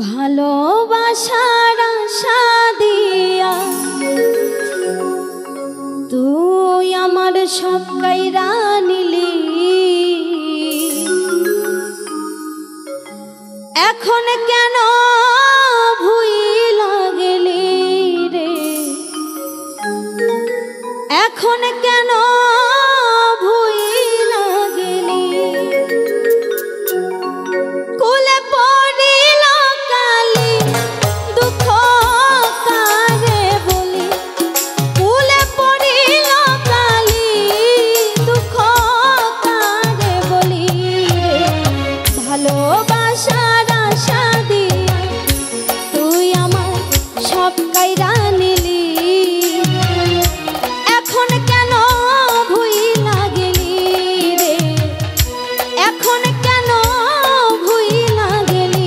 ভালোবাসার আশা দিয়া তুই আমার সব কাইরা নিলি, এখন কেন ভুইলা গেলি রে, এখন কেন ভুইলা গেলি। কোলে পড়িল কালি দুঃখ কারে বলি, কোলে পড়িল কালি দুঃখ কারে বলি রে। ভালোবাসার আশা দিয়া তুই আমার সব কাইরা নিলি, এখন কেন ভুইলা গেলি রে, এখন কেন ভুইলা গেলি।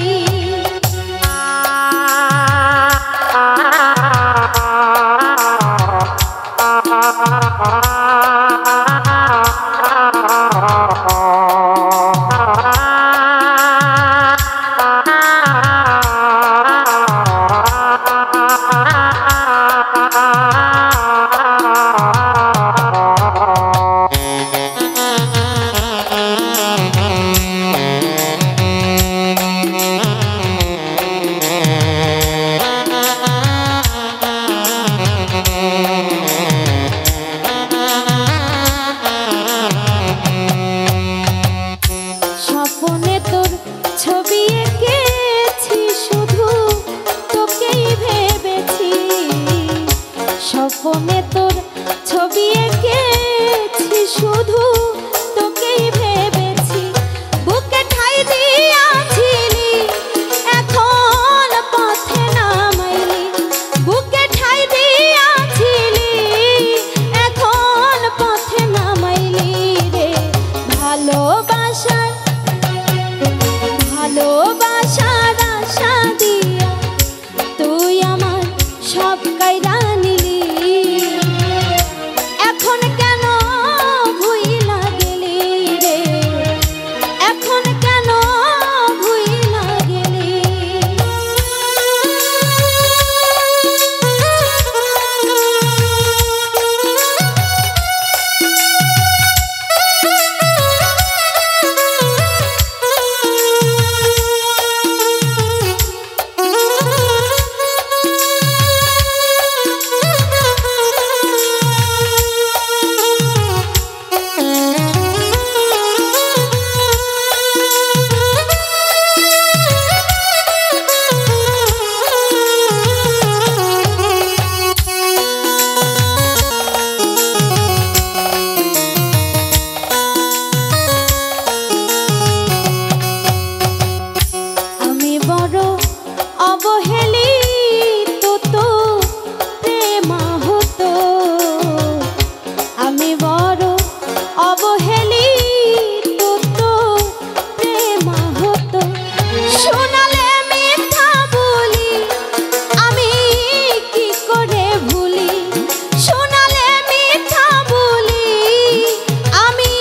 স্বপ্নে তোর ছবি এঁকেছি, শুধু তোকেই ভেবেছি। স্বপ্নে তোর ছবি এঁকেছি, শুধু তোকেই ভেবেছি। বুকে ঠাই দিয়াছিলি, এখন পথে নামাইলি। বুকে ঠাই দিয়াছিলি, এখন পথে নামাইলি রে। ভালোবাসার আশা দিয়া তুই আমার সব কাইরা নিলি, এখন কেন ভুইলা গেলি রে, এখন কেন ভুইলা গেলি। অবহেলিত তো প্রেম হতো, আমি বড় অবহেলিত তো প্রেম হতো। শোনালে মিথ্যা বলি, আমি কি করে ভুলি। শোনালে মিথ্যা বলি, আমি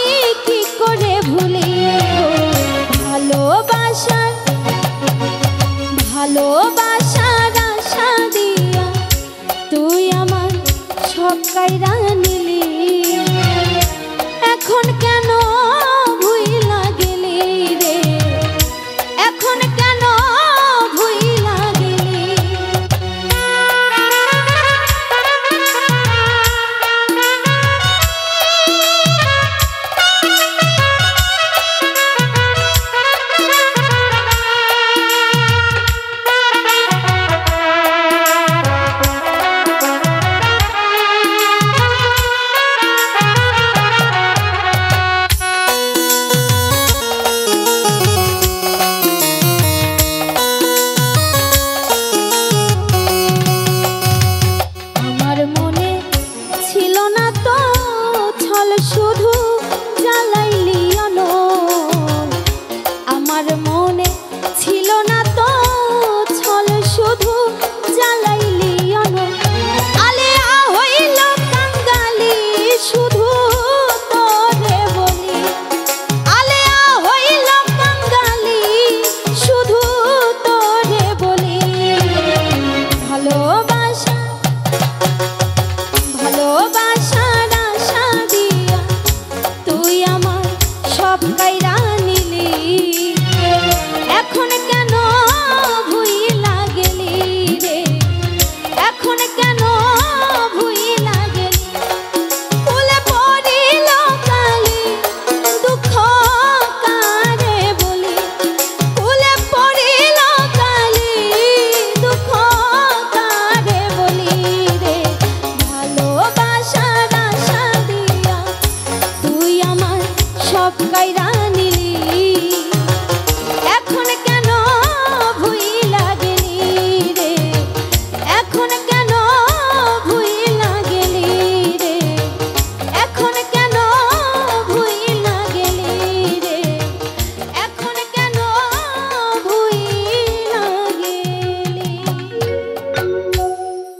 কি করে ভুলি। ভালোবাসার আশা দিয়া তুই আমার সব কাইরা নিলি,